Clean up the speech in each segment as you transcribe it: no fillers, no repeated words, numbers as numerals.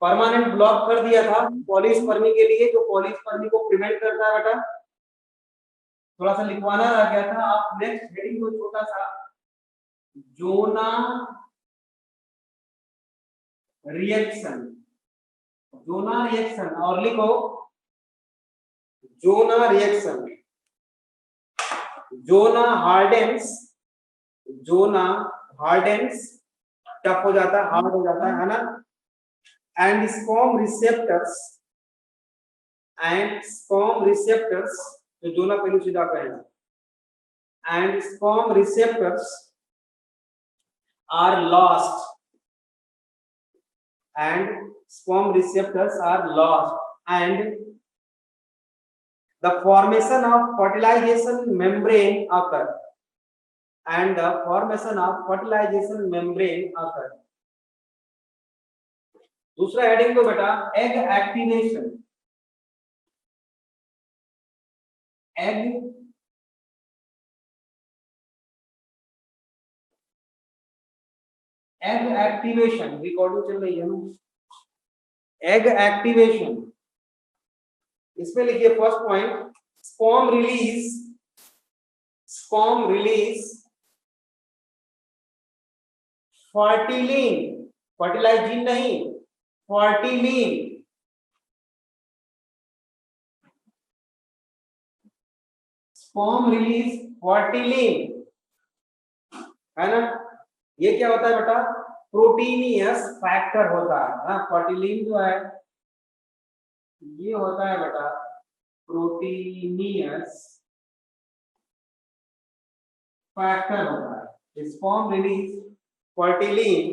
Permanent block कर दिया था पॉलीस्पर्मी के लिए, जो पॉलीस्पर्मी को प्रिवेंट करता है बेटा। थोड़ा सा लिखवाना रह गया था। आप नेक्स्ट हेडिंग को छोटा सा जोना रिएक्शन, जोना रिएक्शन और लिखो जोना रिएक्शन। जोना हार्डेंस, जोना हार्डेंस टफ हो जाता है, हार्ड हो जाता है ना। And sperm receptors, and sperm receptors जो जोना पेलुसिडा का है, and sperm receptors are lost, and sperm receptors are lost, and the formation of fertilization membrane occur, and the formation of fertilization membrane occur। दूसरा heading को बेटा egg activation, egg activation recording चल रही है ना। Egg activation, इसमें लिखिए first point sperm release, sperm release fertilin, fertilizin नहीं फर्टिलिन, स्पर्म रिलीज फर्टिलिन है ना। ये क्या होता है बेटा, प्रोटीनियस फैक्टर होता है ना। फर्टिलिन जो है ये होता है बेटा प्रोटीनियस फैक्टर होता है, sperm release fertilin.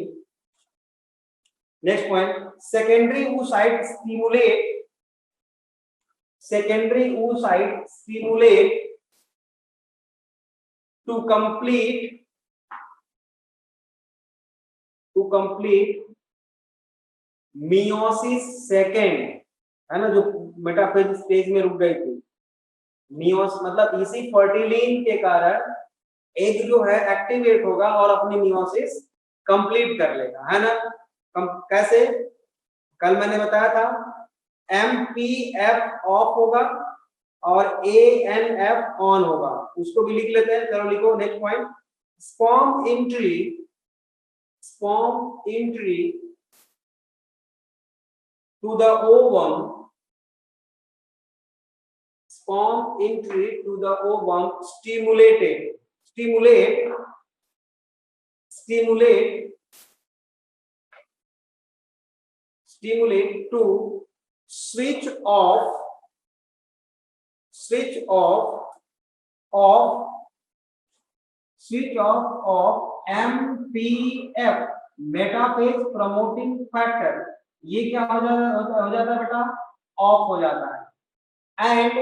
Next point secondary oocyte stimulate, secondary oocyte stimulate to complete meiosis second है ना, जो मेटाफेज स्टेज में रुक गई थी। मियोस मतलब इसी फर्टिलिन के कारण एग जो है एक्टिवेट होगा और अपनी मियोसिस कंप्लीट कर लेगा, है ना। कैसे, कल मैंने बताया था MPF ऑफ होगा और ANF ऑन होगा, उसको भी लिख लेते हैं। चलो लिखो next point sperm entry, sperm entry to the ovum, sperm entry to the ovum stimulate to switch off of MPF metaphase promoting factor. ये क्या हो जाता है बेटा, ऑफ हो जाता है। And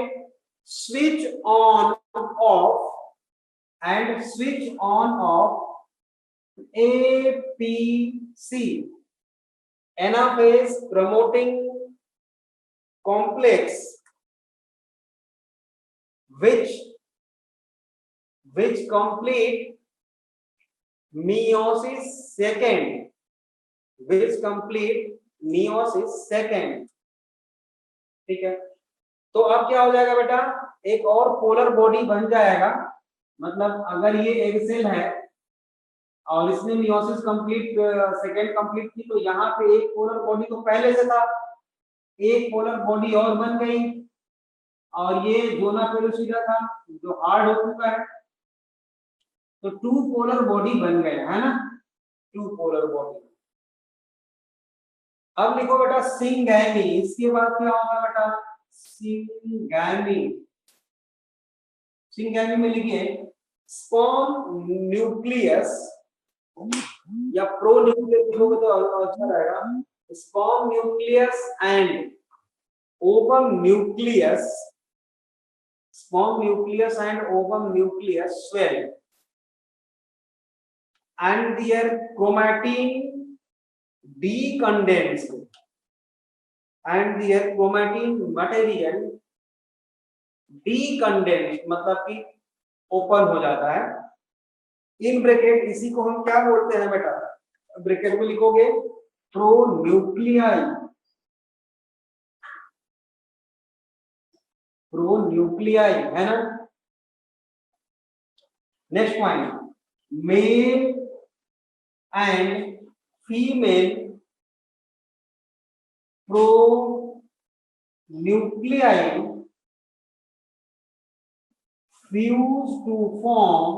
switch on off APC anaphase promoting complex which complete meiosis second, ठीक है। तो अब क्या हो जाएगा बेटा, एक और पोलर बॉडी बन जाएगा। मतलब अगर ये एग सेल है और इसने मियोसिस कंप्लीट सेकेंड कंप्लीट की, तो यहाँ पे एक पोलर बॉडी तो पहले से था, एक पोलर बॉडी और बन गई, और ये जोना पेलुसिडा था जो हार्ड हो चुका है, तो टू पोलर बॉडी बन गए, है ना, टू पोलर बॉडी। अब लिखो बेटा सिंगैमी, इसके बाद क्या होगा बेटा, सिंगैमी में लिखिए स्पर्म न्यूक्लियस या प्रो न्यूक्लियस लिखोगे तो अच्छा रहेगा। Sperm nucleus and ovum nucleus, sperm nucleus and ovum nucleus swell and their chromatin decondensed and their chromatin material decondensed मतलब कि ओपन हो जाता है। इन ब्रैकेट इसी को हम क्या बोलते हैं बेटा, ब्रैकेट में लिखोगे प्रोन्यूक्लियाई, प्रोन्यूक्लियाई है ना। Next point, male and female pronuclei fuse to form,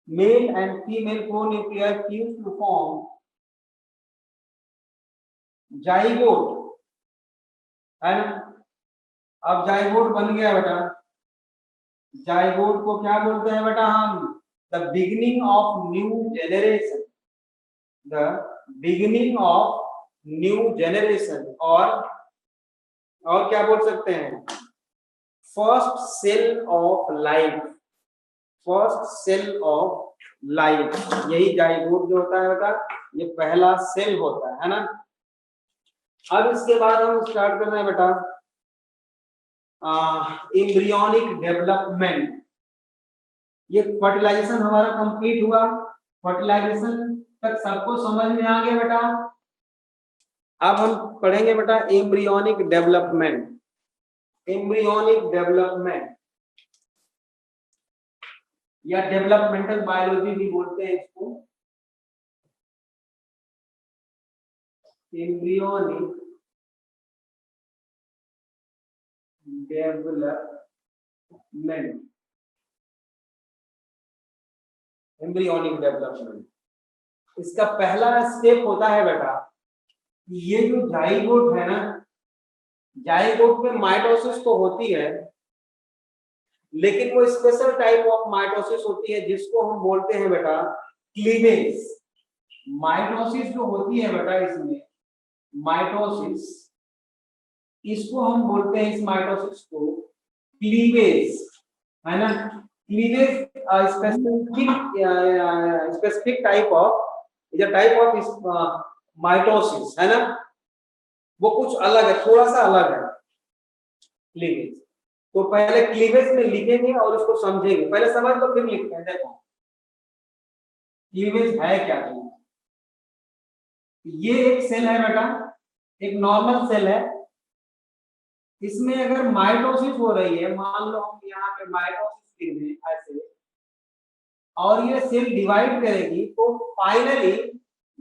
male and female pronuclei fuse to form zygote है ना। अब जाइगोट बन गया बेटा, जाइगोट को क्या बोलते हैं बेटा हम, the beginning of new generation, the beginning of new generation, और क्या बोल सकते हैं, first cell of life, first cell of life, यही जाइगोट जो होता है बेटा, ये पहला सेल होता है ना। अब इसके बाद हम स्टार्ट कर रहे हैं बेटा एम्ब्रियोनिक डेवलपमेंट। ये फर्टिलाइजेशन हमारा कंप्लीट हुआ, फर्टिलाइजेशन तक सबको समझ में आ गया बेटा। अब हम पढ़ेंगे बेटा एम्ब्रियोनिक डेवलपमेंट, एम्ब्रियोनिक डेवलपमेंट या डेवलपमेंटल बायोलॉजी भी बोलते हैं इसको, एम्ब्रियोनिक डेवलपमेंट, एम्ब्रियोनिक डेवलपमेंट। इसका पहला स्टेप होता है बेटा, ये जो जाइगोट है ना, जाइगोट में माइटोसिस तो होती है, लेकिन वो स्पेशल टाइप ऑफ माइटोसिस होती है जिसको हम बोलते हैं बेटा क्लीवेज। माइटोसिस जो होती है बेटा इसमें, माइटोसिस, इसको हम बोलते हैं, इस माइटोसिस को क्लीवेज है ना। Cleavage specific type of mitosis है ना, वो कुछ अलग है, थोड़ा सा अलग है क्लीवेज। तो पहले क्लीवेज में लिखेंगे और उसको समझेंगे, पहले समझ लो फिर लिखते हैं। देखो क्लीवेज है क्या, ये एक सेल है बेटा, एक नॉर्मल सेल है, इसमें अगर माइटोसिस हो रही है, मान लो हम यहाँ पे माइटोसिस लिख दें ऐसे, और ये सेल डिवाइड करेगी, तो फाइनली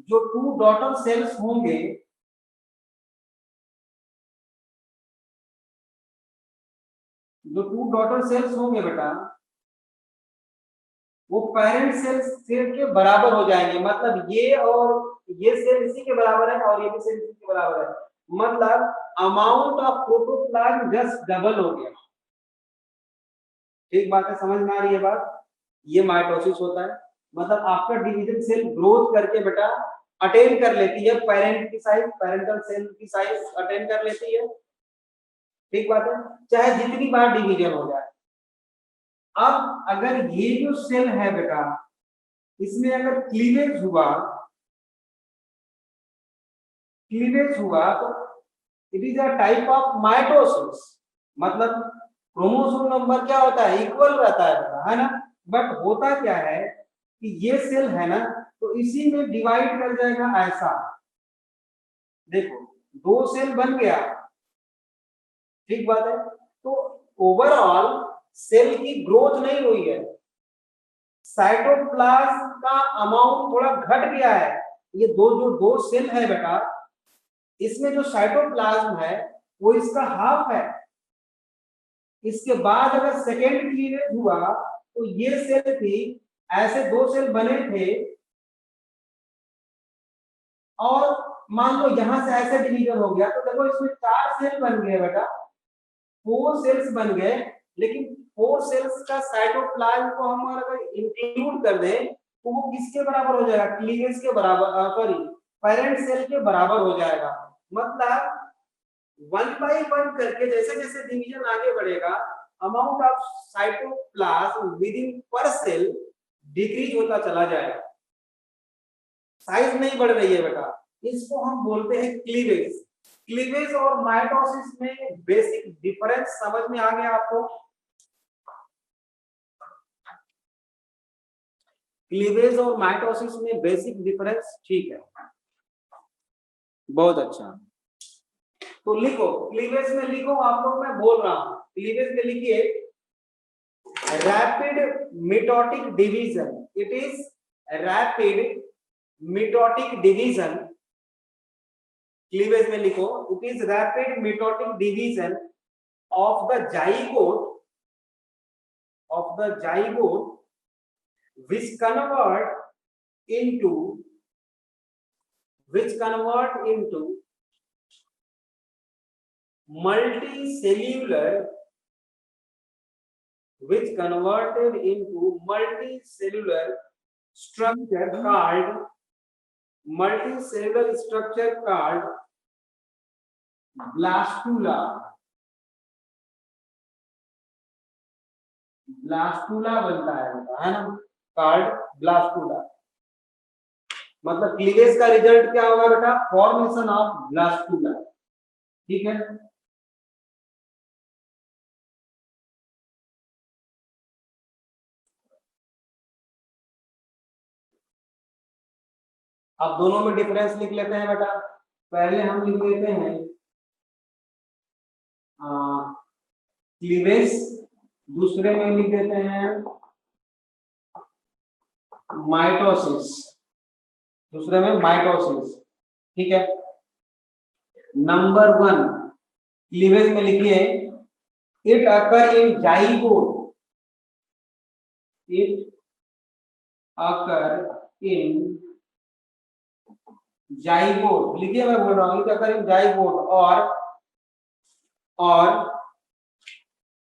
जो 2 डॉटर सेल्स होंगे, जो 2 डॉटर सेल्स होंगे बेटा, वो पेरेंट सेल के बराबर हो जाएंगे। मतलब ये और ये सेल इसी के बराबर है और ये भी सेल इसी के बराबर है, मतलब amount of protoplasm just double हो गया। ठीक बात है, समझ में आ रही है बात। ये माइटोसिस होता है, मतलब आफ्टर डिवीजन सेल ग्रोथ करके बेटा अटेन कर लेती है पेरेंट की साइज, पेरेंटल सेल की साइज अटेन कर लेती है। ठीक बात है, चाहे जितनी बार डिवीजन हो जाए। अब अगर ये जो सेल है बेटा, इसमें अगर क्लीवेज हुआ, क्लीवेज हुआ तो it is a type of mitosis. मतलब क्रोमोसोम नंबर क्या होता है, इक्वल रहता है बेटा, है ना। बट होता क्या है कि ये सेल है ना, तो इसी में डिवाइड कर जाएगा ऐसा। देखो 2 सेल बन गया, ठीक बात है। तो ओवरऑल सेल की ग्रोथ नहीं हुई है, साइटोप्लाज्म का अमाउंट थोड़ा घट गया है। ये जो 2 सेल है बेटा, इसमें जो साइटोप्लाज्म है वो इसका हाफ है। इसके बाद अगर सेकेंड क्लीवेज हुआ तो ये सेल थी, ऐसे 2 सेल बने थे, और मान लो यहां से ऐसे डिवीजन हो गया, तो देखो इसमें 4 सेल बन गए बेटा, 4 सेल्स बन गए। लेकिन 4 सेल्स का साइटोप्लाज्म को हम अगर इंक्लूड कर दें तो वो किसके बराबर हो जाएगा, क्लीवेज के बराबर, सॉरी पेरेंट सेल के बराबर हो जाएगा। मतलब 1/1 करके जैसे जैसे डिवीजन आगे बढ़ेगा, amount of cytoplasm with in पर सेल डिक्रीज होता चला जाएगा, साइज नहीं बढ़ रही है बेटा। इसको हम बोलते हैं क्लीवेज। क्लीवेज और माइटोसिस में बेसिक डिफरेंस समझ में आ गया आपको। क्लीवेज और माइटोसिस में बेसिक डिफरेंस, ठीक है, बहुत अच्छा। तो लिखो, क्लीवेज में लिखो, आप लोग मैं बोल रहा हूं, क्लीवेज में लिखिए rapid mitotic division, it is rapid mitotic division. Cleavage में लिखो it is rapid mitotic division of the zygote which convert into multicellular structure called blastula बनता है ना, कार्ड ब्लास्टुला। मतलब क्लीवेज का रिजल्ट क्या होगा बेटा, फॉर्मेशन ऑफ ब्लास्टुला। ठीक है, अब दोनों में डिफरेंस लिख लेते हैं बेटा। पहले हम लिख लेते हैं क्लीवेज, दूसरे में लिख देते हैं माइटोसिस, ठीक है। नंबर 1 क्लीवेज में लिखिए इट अकर इन जाइगोट, लिखिए, मैं बोल रहा हूं इट अकर इन जाइगोट और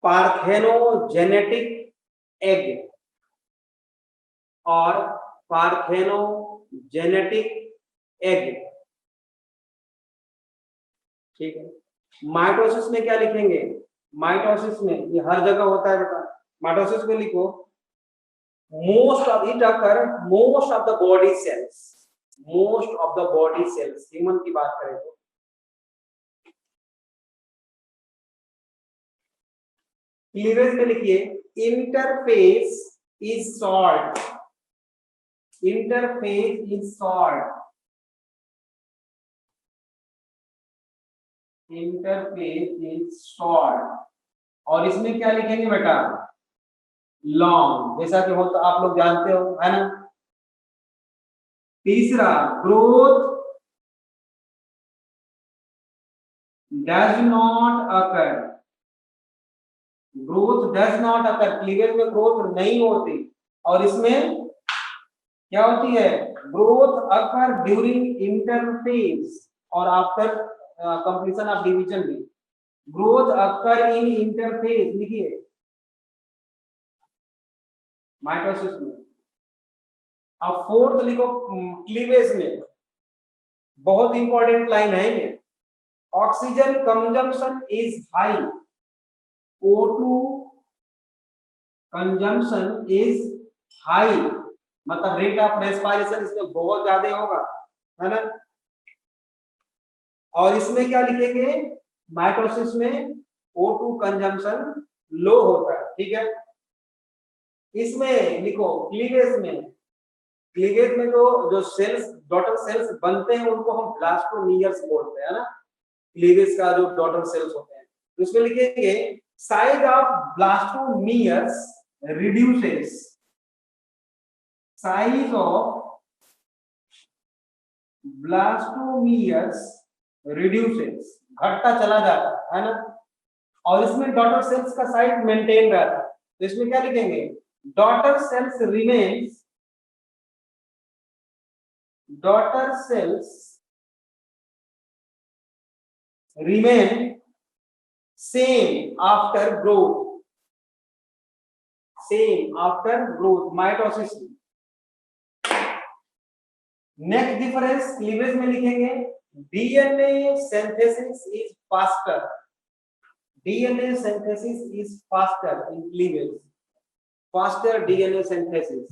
पार्थेनोजेनेटिक एग, ठीक है। माइटोसिस में क्या लिखेंगे, माइटोसिस में ये हर जगह होता है बेटा। माइटोसिस में लिखो most of the body cells, human की बात करें तो। क्लीवेज में लिखिए इंटरफेस इज सॉल्ट, और इसमें क्या लिखेंगे बेटा, लॉन्ग, जैसा कि होता आप लोग जानते हो, है ना। तीसरा growth does not occur, cleavage में ग्रोथ नहीं होती, और इसमें क्या होती है, ग्रोथ अकर ड्यूरिंग इंटरफेस और आफ्टर कंप्लीशन ऑफ डिवीजन भी। ग्रोथ अकर इन इंटरफेस लिखिए माइटोसिस में। अब फोर्थ लिखो क्लीवेज में, बहुत इंपॉर्टेंट लाइन है ये, oxygen consumption is high, O2 consumption is high, मतलब रेट ऑफ रेस्पिरेशन इसमें बहुत ज्यादा होगा, है ना। और इसमें क्या लिखेंगे, माइटोसिस में O2 कंजम्पशन लो होता है, ठीक है। इसमें लिखो क्लीवेज में जो सेल्स, डॉटर सेल्स बनते हैं उनको हम ब्लास्टोमियर्स बोलते हैं ना, क्लीवेज का जो डॉटर सेल्स होते हैं। तो इसमें लिखेंगे size of blastomeres reduces, size of blastomeres reduces, घटता चला जाता है ना, और इसमें डॉटर सेल्स का साइज मेंटेन रहता है। तो इसमें क्या लिखेंगे, daughter cells remain same after growth, mitosis. Next difference cleavage में लिखेंगे DNA synthesis is faster in cleavage, faster DNA synthesis.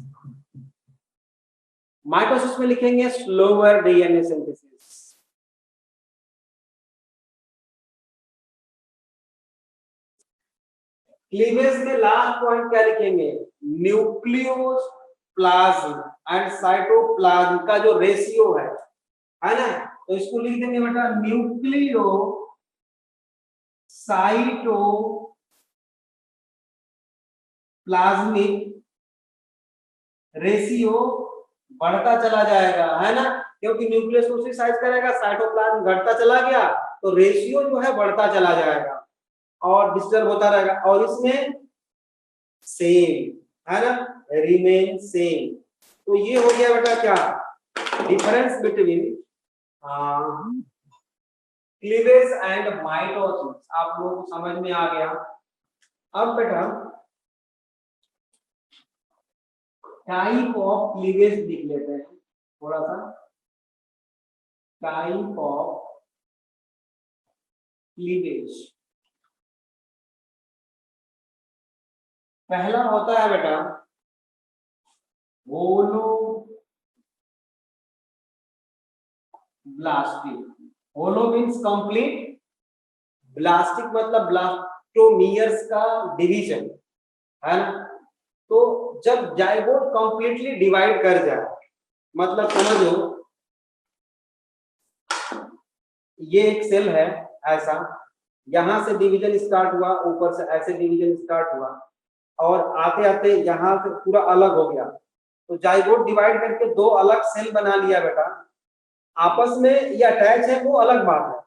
Mitosis में लिखेंगे स्लोअर डीएनए सिंथेसिस। क्लीवेज में लास्ट पॉइंट क्या लिखेंगे, न्यूक्लियोप्लाज्म एंड साइटोप्लाज्म का जो रेशियो है ना, तो इसको लिख देंगे बेटा न्यूक्लियो साइटोप्लाज्म प्लाज्मिक रेशियो बढ़ता चला जाएगा, है ना, क्योंकि न्यूक्लियस उसी साइज करेगा, साइटोप्लाज्म घटता चला गया तो रेशियो जो है बढ़ता चला जाएगा और डिस्टर्ब होता रहेगा, और इसमें सेम है ना, रिमेन सेम। तो ये हो गया बेटा क्या difference between cleavage and mitosis, आप लोगों को समझ में आ गया। अब बेटा टाइप ऑफ क्लीवेज लिख लेते हैं थोड़ा सा, टाइप ऑफ क्लीवेज। पहला होता है बेटा होलो ब्लास्टिक। होलो मीन्स कंप्लीट, ब्लास्टिक मतलब ब्लास्टोमियर्स का डिवीजन, है ना। तो जब जाइगोट कंप्लीटली डिवाइड कर जाए, मतलब समझो ये एक सेल है ऐसा, यहां से डिवीजन स्टार्ट हुआ, ऊपर से ऐसे डिवीजन स्टार्ट हुआ और आते आते यहां से पूरा अलग हो गया, तो जाइगोट डिवाइड करके दो अलग सेल बना लिया बेटा, आपस में ये अटैच है वो अलग बात है,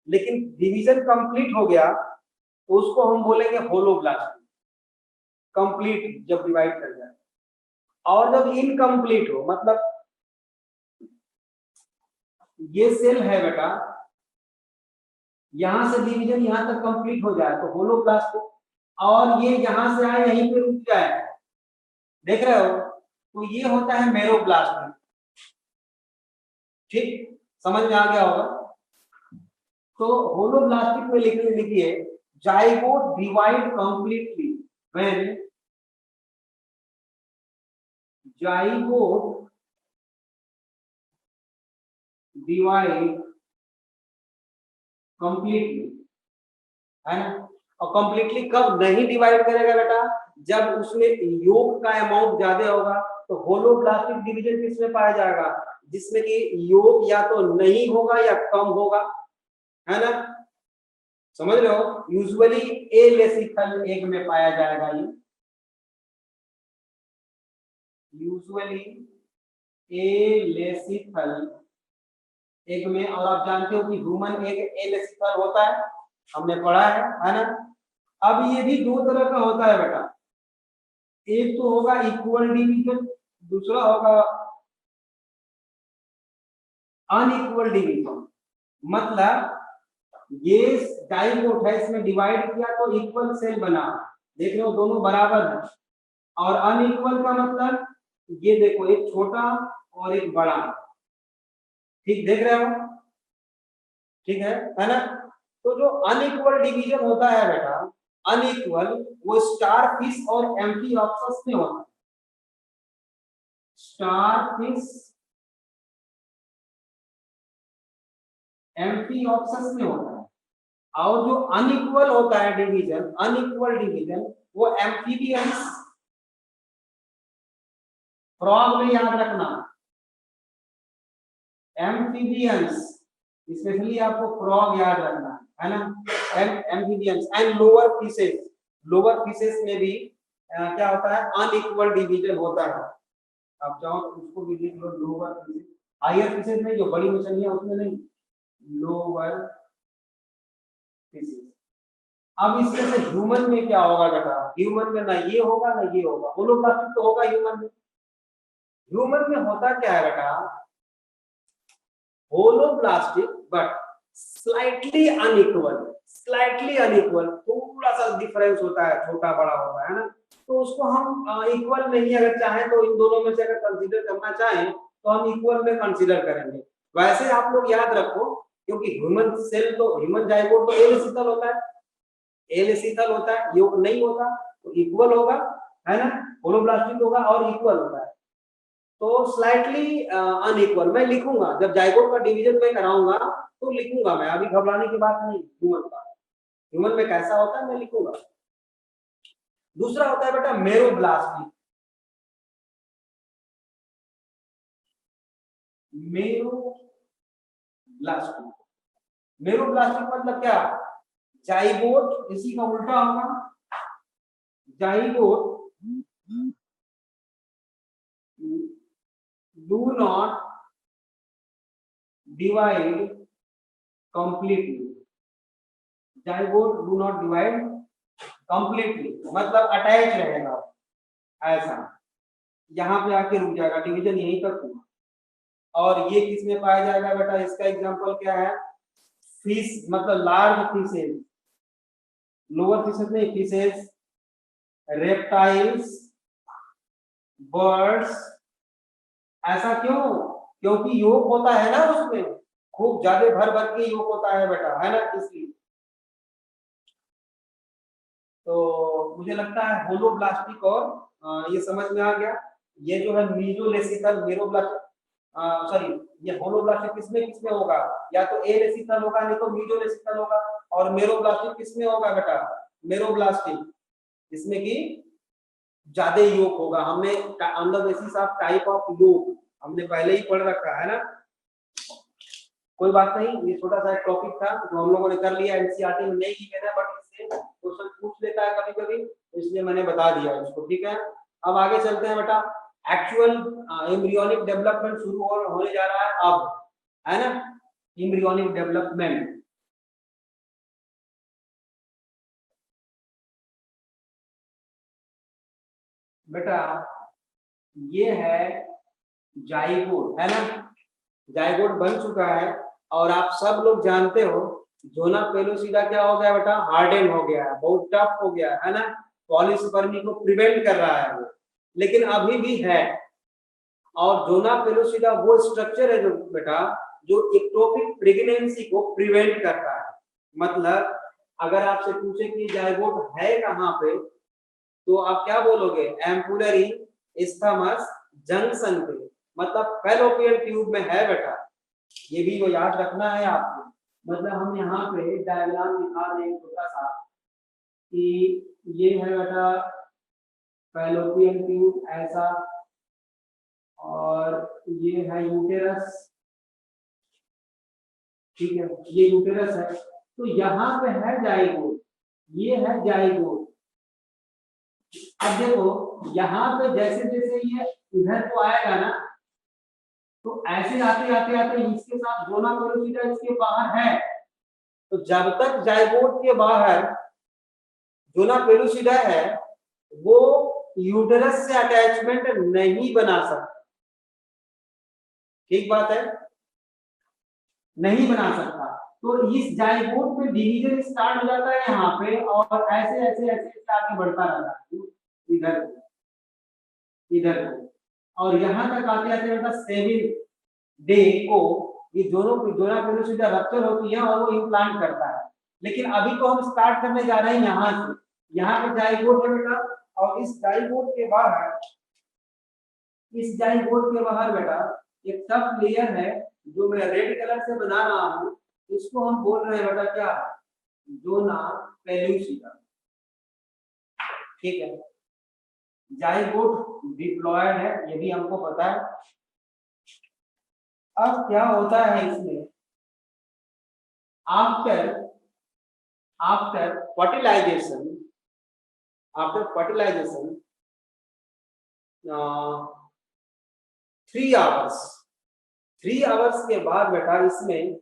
लेकिन डिवीजन कंप्लीट हो गया तो उसको हम बोलेंगे होलोब्लास्ट, कंप्लीट जब डिवाइड कर जाए। और जब इनकम्प्लीट हो, मतलब ये सेल है बेटा, यहां से डिवीजन यहां तक कंप्लीट हो जाए तो होलोब्लास्ट, और ये यहां से आए यहीं पे रुक जाए, देख रहे हो, तो ये होता है मेरोब्लास्ट। ठीक, समझ में आ गया होगा। तो होलोब्लास्टिक में लिखिए zygote divide completely when zygote divide completely, है ना। और कंप्लीटली कब नहीं डिवाइड करेगा बेटा, जब उसमें योग का अमाउंट ज्यादा होगा। तो होलोब्लास्टिक डिवीजन किसमें पाया जाएगा, जिसमें कि योग या तो नहीं होगा या कम होगा, है ना, समझ रहे हो। यूजुअली ए लेसिथल एग में पाया जाएगा ये, यूजुअली ए लेसिथल एग में। और आप जानते हो कि ह्यूमन एग ए लेसिथल होता है, हमने पढ़ा है ना। अब ये भी दो तरह का होता है बेटा, एक तो होगा इक्वल डिवीजन, दूसरा होगा अनइक्वल डिवीजन। मतलब ये जाइगोट है, इसमें डिवाइड किया तो इक्वल सेल बना, देख रहे हो दोनों बराबर है। और अनइक्वल का मतलब ये देखो एक छोटा और एक बड़ा, ठीक देख रहे हो, ठीक है ना। तो जो अनइक्वल डिवीजन होता है बेटा, अनइक्वल, वो स्टार फिश और एम्फिऑक्सस में होता है, स्टार फिश एम्फिऑक्सस में होता है। और जो अनइक्वल होता है डिवीजन, अनइक्वल डिवीजन, वो एम्फीबियंस, फ्रॉग में याद रखना, एम्फीबियंस, स्पेशली आपको फ्रॉग याद रखना है ना, amphibians and lower fishes. Lower fishes में भी क्या होता है, अनइक्वल डिवीजन होता है। आप चाहो तो उसको भी लिख लो, लोअर फिशेस, हायर फिशेस में जो बड़ी मछलियां उसमें नहीं, लोअर फिशेस। अब इसमें से ह्यूमन में क्या होगा बेटा, ह्यूमन में ना ये होगा ना ये होगा, होलोब्लास्टिक तो होगा ह्यूमन में। ह्यूमन में होता क्या है बेटा, holoblastic but slightly unequal, slightly unequal, थोड़ा सा डिफरेंस होता है, छोटा बड़ा होता है ना। तो उसको हम इक्वल नहीं, अगर चाहें तो इन दोनों में से अगर कंसीडर करना चाहें तो हम इक्वल में कंसीडर करेंगे। वैसे आप लोग याद रखो, क्योंकि ह्यूमन सेल तो, ह्यूमन जाइगोट तो एलेसिथल होता है, एलेसिथल होता है, योग नहीं होता, तो इक्वल होगा, है ना, होलोब्लास्टिक होगा और इक्वल होता है। तो स्लाइटली अनइक्वल मैं लिखूंगा, जब जाइगोट का डिवीजन मैं कराऊंगा तो लिखूंगा मैं, अभी घबराने की बात नहीं। ह्यूमन का, ह्यूमन में कैसा होता है मैं लिखूंगा। दूसरा होता है बेटा मेरोब्लास्टिक, मेरोब्लास्टिक, मेरोब्लास्टिक मतलब क्या, जाइगोट इसी का उल्टा होगा, zygote do not divide completely, zygote do not divide completely मतलब अटैच रहेगा ऐसा, यहाँ पे आके रुक जाएगा, डिवीजन यहीं तक हुआ। और ये किस में पाया जाएगा बेटा, इसका एग्जांपल क्या है, फिश मतलब लार्ज फिशेज, लोअर फिशेज नहीं, फिशेज, रेप्टाइल्स, बर्ड्स। ऐसा क्यों, क्योंकि योग होता है ना उसमें, खूब ज्यादा भर भर के योग होता है बेटा, है ना, इसलिए। तो मुझे लगता है होलोब्लास्टिक और ये समझ में आ गया। ये जो है मीजोलेसिकल मेरोब्लास्टिक, सॉरी, ये होलोब्लास्टिक किसमें किसमें होगा, या तो एलेसिकल होगा नहीं तो मीजोलेसिकल होगा, और मेरोब्लास्टिक किसमें होगा बेटा, मेरोब्लास्टिक इसमें कि ज्यादा योग होगा। हमने under basis of type of योग हमने पहले ही पढ़ रखा है ना, कोई बात नहीं, ये छोटा सा टॉपिक था जो हम लोगों ने कर लिया, एनसीईआरटी में नहीं लिखा है, बट इससे क्वेश्चन पूछ लेता है कभी कभी, इसलिए मैंने बता दिया इसको, ठीक है। अब आगे चलते हैं बेटा, एक्चुअल एम्ब्रियोनिक डेवलपमेंट शुरू होने जा रहा है अब, है ना, एम्ब्रियोनिक डेवलपमेंट। बेटा ये है जाइगोट, है ना, जाइगोट बन चुका है, और आप सब लोग जानते हो जोना पेलोसिडा क्या हो गया बेटा, हार्डन हो गया है, बहुत टफ हो गया है ना, पॉलीस्पर्मी को प्रिवेंट कर रहा है वो, लेकिन अभी भी है। और जोना पेलोसिडा वो स्ट्रक्चर है जो बेटा जो एक्टोपिक प्रेगनेंसी को प्रिवेंट करता है। मतलब अगर आपसे पूछे कि जाइगोट है कहाँ पे, तो आप क्या बोलोगे, एम्पुलरी इस्थमस जंक्शन पे, मतलब फैलोपियन ट्यूब में है बेटा, ये भी वो याद रखना है आपको। मतलब हम यहाँ पे डायग्राम दिखा रहे हैं छोटा सा कि ये है बेटा फैलोपियन ट्यूब ऐसा, और ये है यूटेरस, ठीक है, ये यूटेरस है, तो यहाँ पे है जाइगोट, ये है जाइगोट। अब देखो यहाँ पे जैसे जैसे ये इधर को आएगा ना, तो ऐसे आते आते आते इसके साथ जोना पेलोसिडा इसके बाहर है, तो जब तक जाइगोट के बाहर जोना पेलोसिडा है वो यूटेरस से अटैचमेंट नहीं बना सकता, ठीक बात है, नहीं बना सकता। तो इस जाइगोट में डिवीजन स्टार्ट हो जाता है यहाँ पे, और ऐसे ऐसे ऐसे आगे बढ़ता रहता है इधर इधर, और यहाँ तक आते आते बेटा 7 डे को ये दोनों जोना पेलोसिडा रप्चर होती है और वो इम्प्लांट करता है। लेकिन अभी तो हम स्टार्ट करने जा रहे हैं यहाँ से, यहाँ पे जाइगोट है बेटा, और इस जाइगोट के बाहर, इस जाइगोट के बाहर बेटा एक टफ लेयर है जो मैं रेड कलर से बना रहा हूँ, इसको हम बोल रहे हैं बेटा क्या, जोना पेलुसिडा, ठीक है। जाइगोट डिप्लॉयड है ये भी हमको पता है। अब क्या होता है इसमें, after after fertilization, after fertilization 3 hours, 3 hours के बाद बेटा इसमें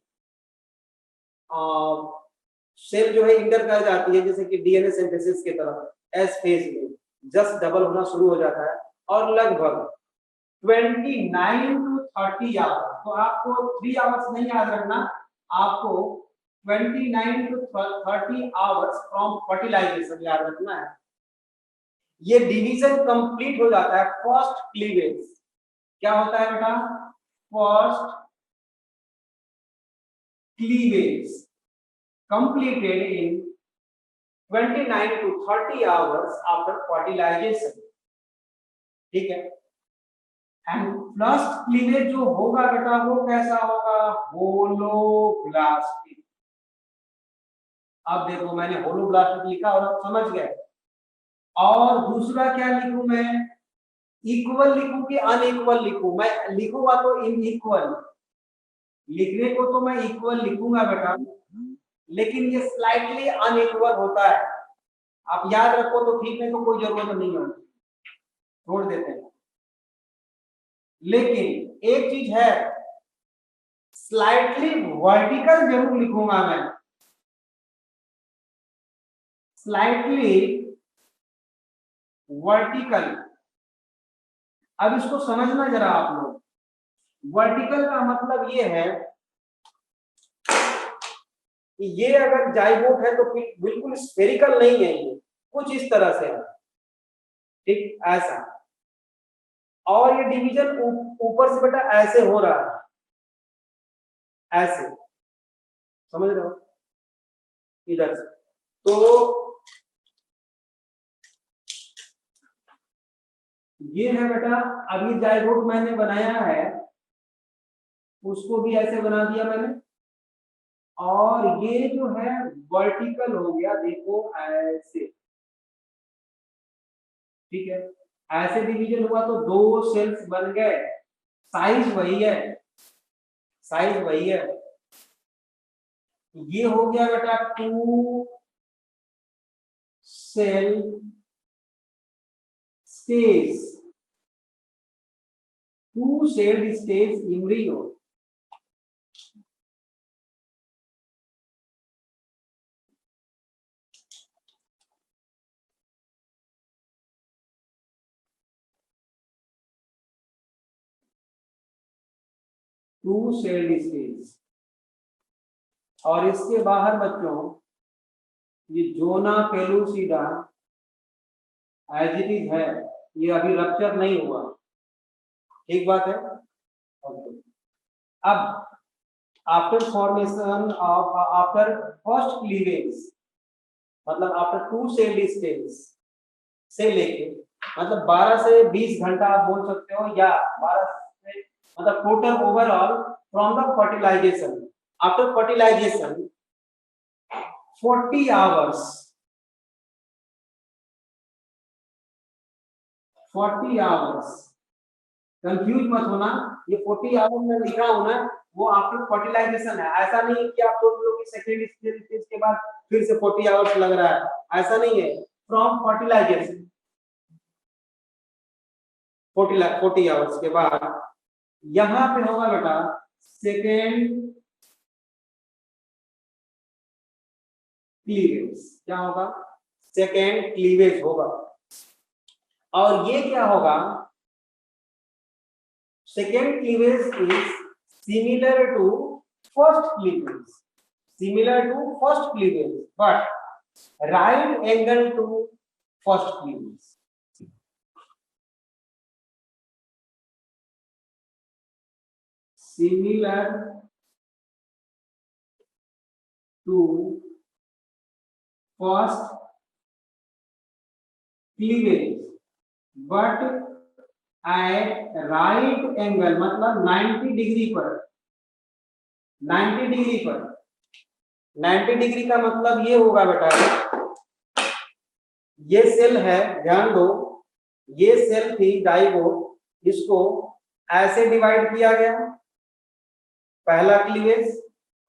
सेल जो है इंटर कर जाती है, जैसे कि डीएनए सिंथेसिस की तरफ एस फेज में जस्ट डबल होना शुरू हो जाता है, और लगभग 29 to 30 आवर्स, तो आपको 3 आवर्स नहीं याद रखना, आपको 29 to 30 आवर्स फ्रॉम फर्टिलाइजेशन याद रखना है। ये डिवीजन कंप्लीट हो जाता है, फर्स्ट क्लीवेज क्या होता है बेटा, first cleavage completed in 29 to 30 hours after fertilization, ठीक है। एंड फर्स्ट क्लीवेज जो होगा बेटा वो कैसा होगा, होलोब्लास्टिक। अब देखो मैंने होलोब्लास्टिक लिखा और आप समझ गए, और दूसरा क्या लिखूं मैं, इक्वल लिखूं कि अनइक्वल लिखूं, मैं लिखूंगा तो इनइक्वल, लिखने को तो मैं इक्वल लिखूंगा बेटा, लेकिन ये स्लाइटली अनइक्वल होता है, आप याद रखो तो ठीक है, तो कोई जरूरत नहीं होगी। छोड़ देते हैं। लेकिन एक चीज है, स्लाइटली वर्टिकल जरूर लिखूंगा मैं, स्लाइटली वर्टिकल। अब इसको समझना जरा आप लोग, वर्टिकल का मतलब ये है कि ये अगर जाइगोट है तो बिल्कुल स्फेरिकल नहीं है, ये कुछ इस तरह से है, ठीक ऐसा। और ये डिवीजन ऊपर से बेटा ऐसे हो रहा है, ऐसे, समझ रहे हो, इधर से। तो ये है बेटा, अभी जाइगोट मैंने बनाया है, उसको भी ऐसे बना दिया मैंने। और ये जो है वर्टिकल हो गया, देखो ऐसे, ठीक है, ऐसे डिवीजन हुआ तो दो सेल्स बन गए, साइज वही है, साइज वही है। ये हो गया बेटा 2 cell stage, 2 cell stage embryo. Two cell stage. और इसके बाहर बच्चों ये zona pellucida as it is है, ये अभी रप्चर नहीं हुआ, ठीक बात है। अब after formation of, after first cleavage, मतलब आफ्टर 2 सेल स्टेज से लेके, मतलब 12 से 20 घंटा आप बोल सकते हो, या 12 से, मतलब total overall from the fertilization, after fertilization 40 hours, 40 hours, confuse मत होना, ये 40 आवर्स में लिखा हूं ना, वो आफ्टर फर्टिलाइजेशन है, ऐसा नहीं है कि आप लोग की सेकेंड स्टेज के बाद फिर से 40 आवर्स लग रहा है, ऐसा नहीं है, फ्रॉम फर्टिलाइजेशन 40 आवर्स के बाद यहां पे होगा बेटा सेकेंड क्लीवेज। क्या होगा? सेकेंड क्लीवेज होगा। और ये क्या होगा? Second cleavage is similar to first cleavage, similar to first cleavage, but right angle to first cleavage. Similar to first cleavage but at right angle, मतलब 90 डिग्री पर, 90 डिग्री पर, 90 डिग्री का मतलब ये होगा बेटा, ये सेल है, ध्यान दो, ये सेल थी जाइगोट, इसको ऐसे डिवाइड किया गया पहला क्लीवेज,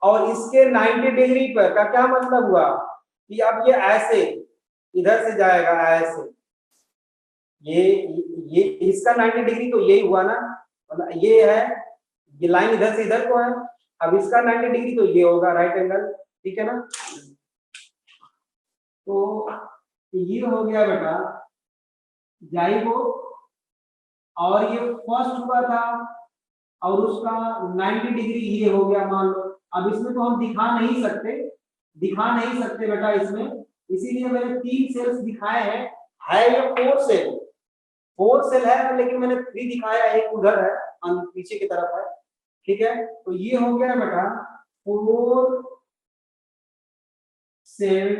और इसके 90 डिग्री पर का क्या मतलब हुआ कि अब ये ऐसे इधर से जाएगा, ऐसे, ये इसका 90 डिग्री तो यही हुआ ना, मतलब ये है, ये लाइन इधर से इधर को है, अब इसका 90 डिग्री तो ये होगा राइट एंगल, ठीक है ना। तो ये हो गया बेटा जाइगोट, और ये फर्स्ट हुआ था, और उसका 90 डिग्री ये हो गया मान लो। अब इसमें तो हम दिखा नहीं सकते, दिखा नहीं सकते बेटा इसमें, इसीलिए मैंने 3 सेल्स दिखाए हैं, है ये 4 सेल, 4 सेल है, लेकिन मैंने 3 दिखाया, एक उधर है पीछे की तरफ है, ठीक है। तो ये हो गया बेटा 4 सेल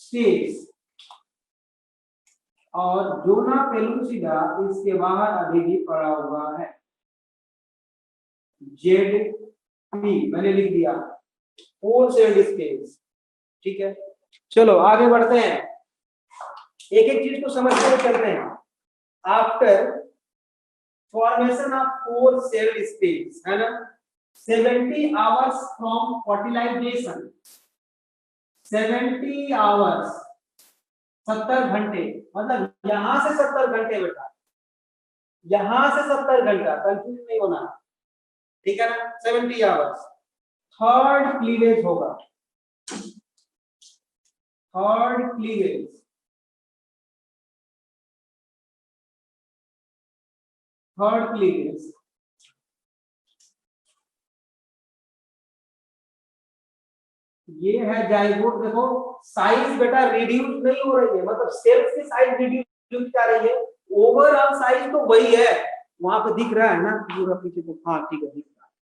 स्टेज, और जोना पेलुसिडा इसके बाहर अभी भी पड़ा हुआ है, जेड पी मैंने लिख दिया, 4 सेल स्टेज, ठीक है। चलो आगे बढ़ते हैं, एक एक चीज को समझते हुए चलते हैं। After formation of 4 cell stage, है ना, 70 आवर्स फ्रॉम फर्टिलाइजेशन, 70 आवर्स 70 घंटे, मतलब यहां से 70 घंटे बेटा, यहां से 70 घंटा, कंफ्यूज नहीं होना, ठीक है ना, 70 आवर्स। थर्ड क्लीवेज होगा, थर्ड क्लीवेज, थर्ड क्लीवेज ये है जाइगोट। देखो साइज बेटा रिड्यूस नहीं हो रही है, मतलब सेल्स की साइज रिड्यूस कर रही है, ओवरऑल साइज तो वही है। वहां पे दिख रहा है ना पूरा पीछे तो, हाँ ठीक है, दिख रहा है,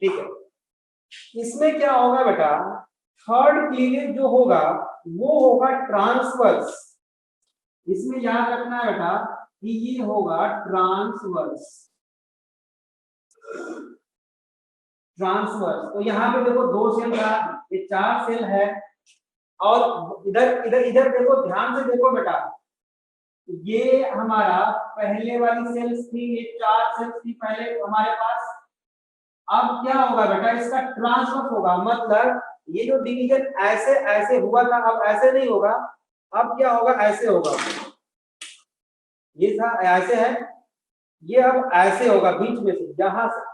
ठीक है। इसमें क्या होगा बेटा, थर्ड क्लीवेज जो होगा वो होगा ट्रांसवर्स। इसमें याद रखना है बेटा कि ये होगा ट्रांसवर्स, ट्रांसवर्स। तो यहाँ पे देखो 2 सेल का, ये 4 सेल है, और इधर इधर इधर देखो, ध्यान से देखो बेटा, ये हमारा पहले वाली सेल्स थी, ये 4 सेल्स थी पहले हमारे पास। अब क्या होगा बेटा, इसका ट्रांसफर होगा, मतलब ये जो डिवीजन ऐसे ऐसे हुआ था अब ऐसे नहीं होगा, अब क्या होगा, ऐसे होगा। ये था ऐसे है, ये अब ऐसे होगा, बीच में से यहां से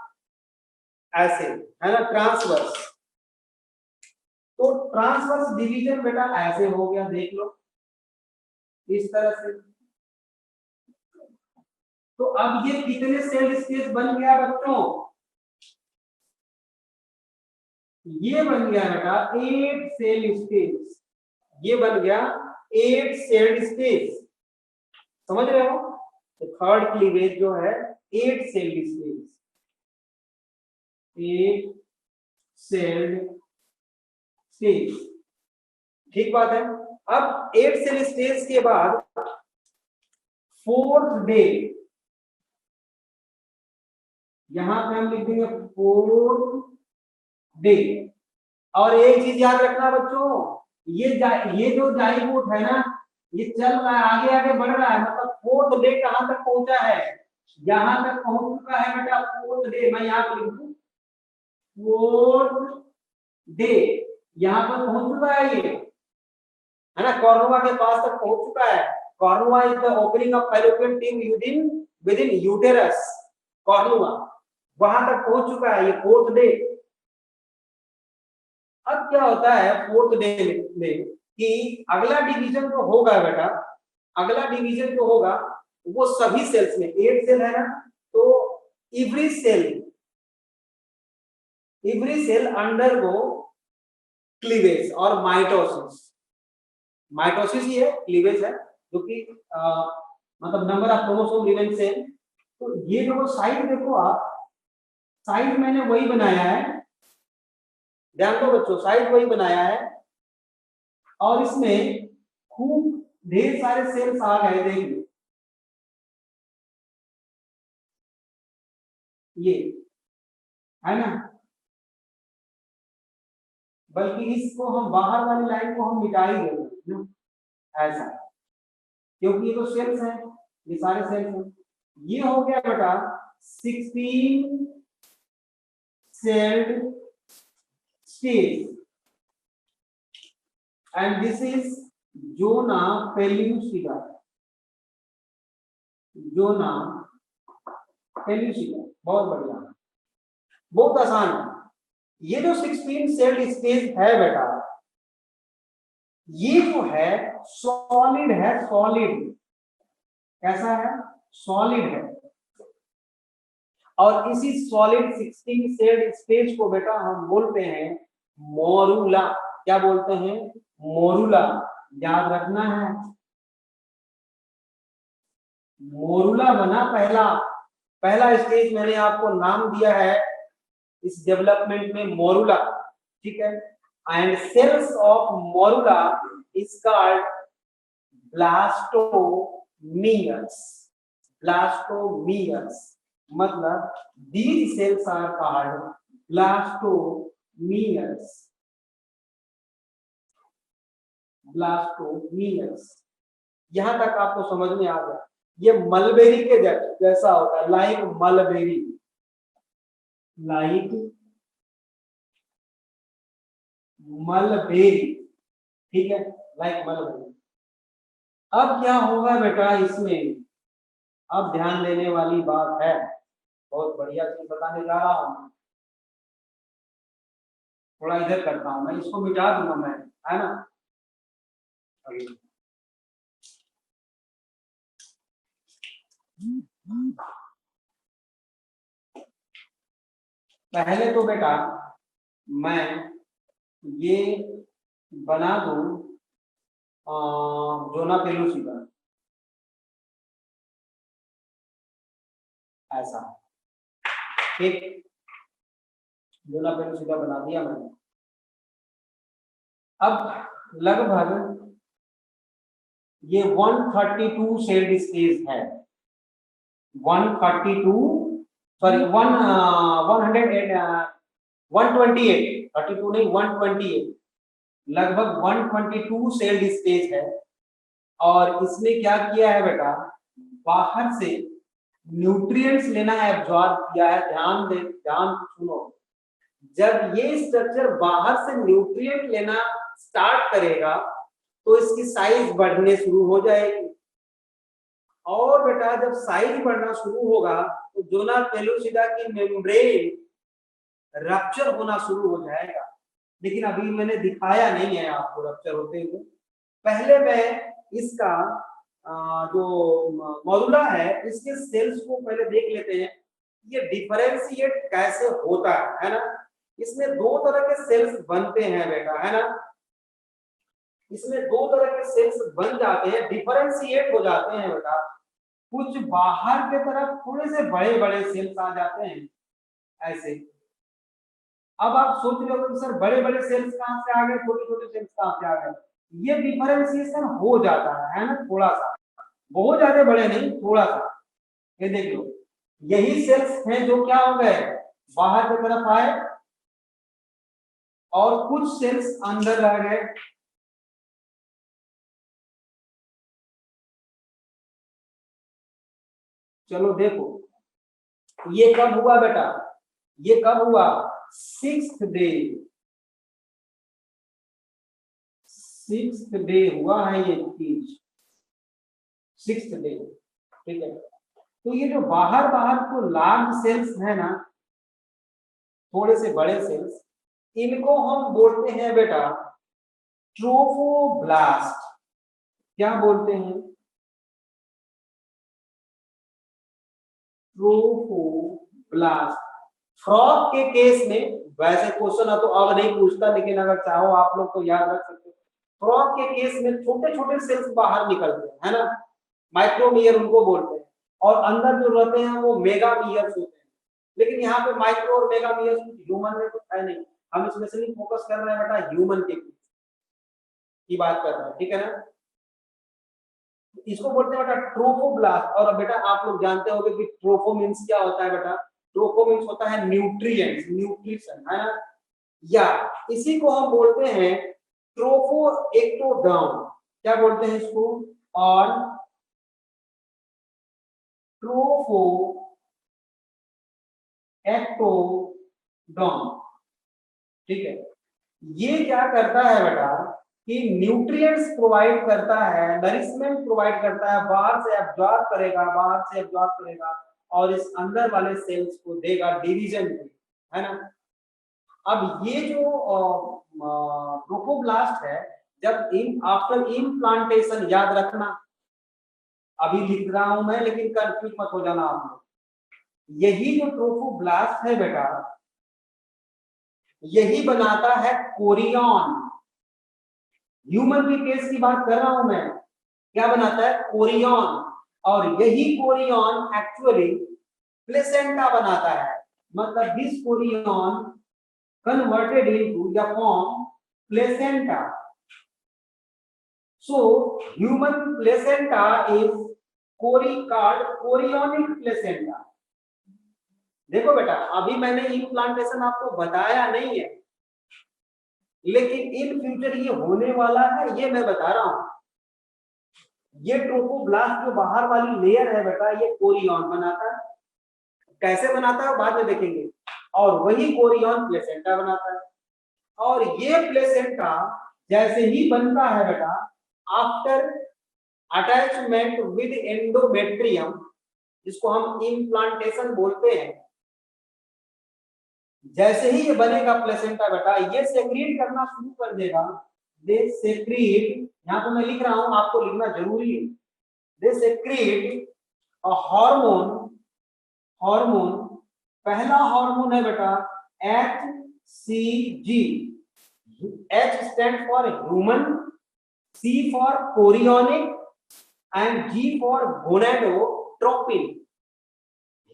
ऐसे, है ना, ट्रांसवर्स। तो ट्रांसवर्स डिवीजन बेटा ऐसे हो गया, देख लो इस तरह से। तो अब ये कितने सेल स्पेस बन गया बच्चों, ये बन गया बेटा 8 सेल स्पेस, ये बन गया 8 सेल स्पेस, समझ रहे हो। तो थर्ड क्लीवेज जो है 8 सेल स्पेस, 8 सेल स्पेस, ठीक बात है। अब 8 सेल स्पेस के बाद फोर्थ डे, यहां पे हम लिख देंगे फोर्थ डे। और एक चीज याद रखना बच्चों, ये जो जाइगोट है ना, ये चल रहा है, आगे आगे बढ़ रहा है, मतलब फोर्थ डे कहां तक पहुंचा है, यहां तक पहुंच चुका है बेटा फोर्थ डे। मैं यहां पर लिख दूं फोर्थ डे, यहां पर पहुंच चुका है ये, है ना, कॉर्नोवा के पास तक पहुंच चुका है। Cornua is the opening of fallopian tube within uterus, cornua वहां तक पहुंच चुका है, ये फोर्थ डे। अब क्या होता है फोर्थ डे में कि अगला डिवीजन जो होगा बेटा, अगला डिवीजन जो होगा वो सभी सेल्स में, 8 सेल है ना, तो एवरी सेल अंडरगो क्लीवेज और माइटोसिस। माइटोसिस ही है, क्लीवेज है, जो कि मतलब number of chromosome remain same. तो ये जो साइड देखो आप, साइड मैंने वही बनाया है, ध्यान दो बच्चों, साइड वही बनाया है, और इसमें खूब ढेर सारे सेल्स आ गए, देखिए ये, है ना, बल्कि इसको हम बाहर वाली लाइन को हम मिटा ही देंगे ना, ऐसा, क्योंकि ये तो सेल्स हैं, ये सारे सेल्स हैं। ये हो गया बेटा 16 celled stage, and this is zona pellucida, zona pellucida. बहुत बढ़िया, बहुत आसान है। ये जो 16 सेल्ड स्टेज है बेटा, ये जो है सॉलिड है, सॉलिड, कैसा है, सॉलिड है। और इसी सॉलिड 16 सेल्ड स्पेस को बेटा हम बोलते हैं मोरूला। क्या बोलते हैं, मोरूला, याद रखना है। मोरूला बना पहला, पहला स्टेज मैंने आपको नाम दिया है इस डेवलपमेंट में, मोरूला, ठीक है। And cells of morula is called blastomeres, blastomeres, मतलब these cells are called blastomeres, blastomeres. यहां तक आपको समझ में आ गया। ये मलबेरी के जैसा होता है, लाइक मलबेरी, लाइक मलबेरी, ठीक है, लाइक मलबेरी। अब क्या होगा बेटा इसमें, अब ध्यान देने वाली बात है, बहुत बढ़िया चीज बताने जा रहा हूँ। थोड़ा इधर करता हूँ मैं, इसको मिटा दूंगा मैं, है ना। अभी पहले तो बेटा मैं ये बना दूं जोना पेलुसिदा, ऐसा, ठीक। जोना पेलुसिदा बना दिया मैंने। अब लगभग ये 132 सेल्ड स्पेस है, 132, सॉरी 128, 32 नहीं 128, लगभग 122 सेल्ड स्पेस है। और इसने क्या किया है बेटा, बाहर से न्यूट्रिएंट्स लेना है, एब्जॉर्ब किया है। ध्यान दे, ध्यान सुनो, जब ये स्ट्रक्चर बाहर से न्यूट्रिएंट लेना स्टार्ट करेगा तो इसकी साइज बढ़ने शुरू हो जाएगी। और बेटा जब साइज बढ़ना शुरू होगा तो जोना पेलुसिडा की मेम्ब्रेन रप्चर होना शुरू हो जाएगा। लेकिन अभी मैंने दिखाया नहीं है आपको रप्चर होते हुए। पहले मैं इसका जो मॉड्यूला है इसके सेल्स को पहले देख लेते हैं, ये डिफरेंशिएट कैसे होता है ना। इसमें दो तरह के सेल्स बनते हैं बेटा, है ना। इसमें दो तरह के सेल्स बन जाते हैं, डिफरेंशिएट हो जाते हैं बेटा। कुछ बाहर के तरफ थोड़े से बड़े बड़े सेल्स आ जाते हैं ऐसे। अब आप सोच रहे हो कि सर बड़े बड़े सेल्स कहां से आ गए, छोटे छोटे सेल्स कहां से आ गए। ये डिफरेंशिएशन हो जाता है ना, थोड़ा सा, बहुत ज्यादा बड़े नहीं, थोड़ा सा। ये देख लो, यही सेल्स हैं जो क्या हो गए, बाहर की तरफ आए, और कुछ सेल्स अंदर रह गए। चलो देखो, ये कब हुआ बेटा, ये कब हुआ, 6th डे, 6th डे हुआ है ये चीज, 6th डे, ठीक है। तो ये जो बाहर बाहर को लार्ज सेल्स है ना, थोड़े से बड़े सेल्स, इनको हम बोलते हैं बेटा ट्रोफोब्लास्ट। क्या बोलते हैं, ट्रोफोब्लास्ट। फ्रॉग के केस में, वैसे क्वेश्चन तो अब नहीं पूछता, लेकिन अगर चाहो आप लोग तो याद रख सकते हो। फ्रॉग के केस में छोटे छोटे सेल्स बाहर निकलते हैं, है ना, माइक्रोमियर उनको बोलते हैं। और अंदर जो रहते हैं वो मेगामियर्स होते हैं। लेकिन यहाँ पे माइक्रो और मेगामियर्स कुछ ह्यूमन में कुछ है नहीं, हम स्पेशली फोकस कर रहे हैं बेटा ह्यूमन के की बात कर रहे हैं, ठीक है ना। इसको बोलते हैं बेटा ट्रोफोब्लास्ट। और बेटा आप लोग जानते होंगे कि ट्रोफो मींस क्या होता है बेटा, ट्रोफो मींस होता है न्यूट्रिएंट्स, न्यूट्रिशन, है ना। या इसी को हम बोलते हैं ट्रोफो एक्टोडर्म। क्या बोलते हैं इसको, और ट्रोफो एक्टोडर्म, ठीक है। ये क्या करता है बेटा कि न्यूट्रिएंट्स प्रोवाइड करता है, नरिशमेंट प्रोवाइड करता है, बाहर से एब्जॉर्ब करेगा, बाहर से एब्जॉर्ब करेगा और इस अंदर वाले सेल्स को देगा डिवीजन के, है ना। अब ये जो ट्रोफोब्लास्ट है, जब इन आफ्टर इम्प्लांटेशन, याद रखना अभी लिख रहा हूं मैं लेकिन कंफ्यूज मत हो जाना आप लोग। यही जो ट्रोफोब्लास्ट है बेटा, यही बनाता है कोरियन। ह्यूमन के केस की बात कर रहा हूं मैं, क्या बनाता है, कोरियन। और यही कोरियन एक्चुअली प्लेसेंटा बनाता है। मतलब this Korean converted into the form placenta. So human placenta is called chorionic placenta. देखो बेटा, अभी मैंने इम्प्लांटेशन आपको बताया नहीं है, लेकिन इन फ्यूचर ये होने वाला है, ये मैं बता रहा हूं। ये ट्रोफोब्लास्ट जो बाहर वाली लेयर है बेटा, ये कोरियन बनाता है। कैसे बनाता है बाद में देखेंगे। और वही कोरियन प्लेसेंटा बनाता है। और ये प्लेसेंटा जैसे ही बनता है बेटा, आफ्टर अटैचमेंट विद एंडोमेट्रियम, जिसको हम इम्प्लांटेशन बोलते हैं। जैसे ही ये बनेगा प्लेसेंटा बेटा, ये सेक्रीट करना शुरू कर देगा। दे सेक्रीट, यहाँ पे मैं लिख रहा हूं, आपको लिखना जरूरी है। They secrete a hormone, hormone, पहला हार्मोन है बेटा HCG। H stand for human, C for chorionic and G for gonadotropin.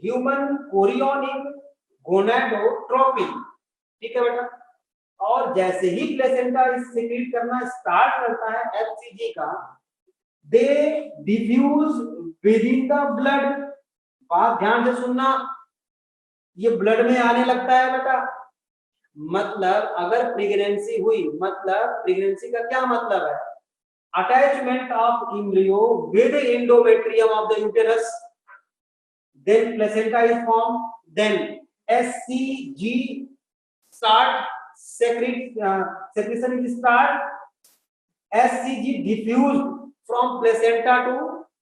Human, chorionic, gonadotropin, ठीक है बेटा। और जैसे ही प्लेसेंटा इस सेक्रीट करना स्टार्ट करता है HCG का, they diffuse within the blood. बात ध्यान से सुनना, ये ब्लड में आने लगता है बेटा। मतलब अगर प्रेगनेंसी हुई, मतलब प्रेगनेंसी का क्या मतलब है? Attachment of embryo with endometrium of the uterus, then placenta is formed, then SCG start secretion is start, SCG diffused from placenta to,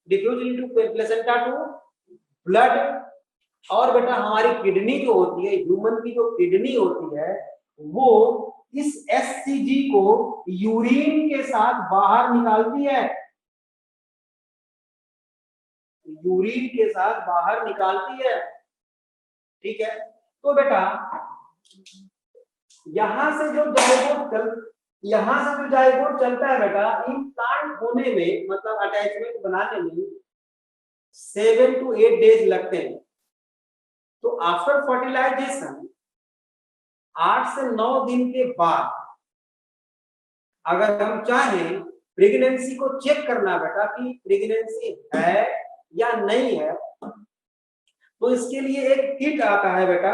diffused into placenta to blood। और बेटा हमारी किडनी जो होती है, ह्यूमन की जो किडनी होती है, वो इस SCG को यूरिन के साथ बाहर निकालती है, यूरिन के साथ बाहर निकालती है, ठीक है। तो बेटा यहां से जो जाइगोट चलता है बेटा, इम्प्लांट होने में, मतलब अटैचमेंट बनाने में 7 to 8 डेज लगते हैं। तो आफ्टर फर्टिलाइजेशन 8 से 9 दिन के बाद अगर हम चाहें प्रेगनेंसी को चेक करना बेटा कि प्रेगनेंसी है या नहीं है, तो इसके लिए एक किट आता है बेटा,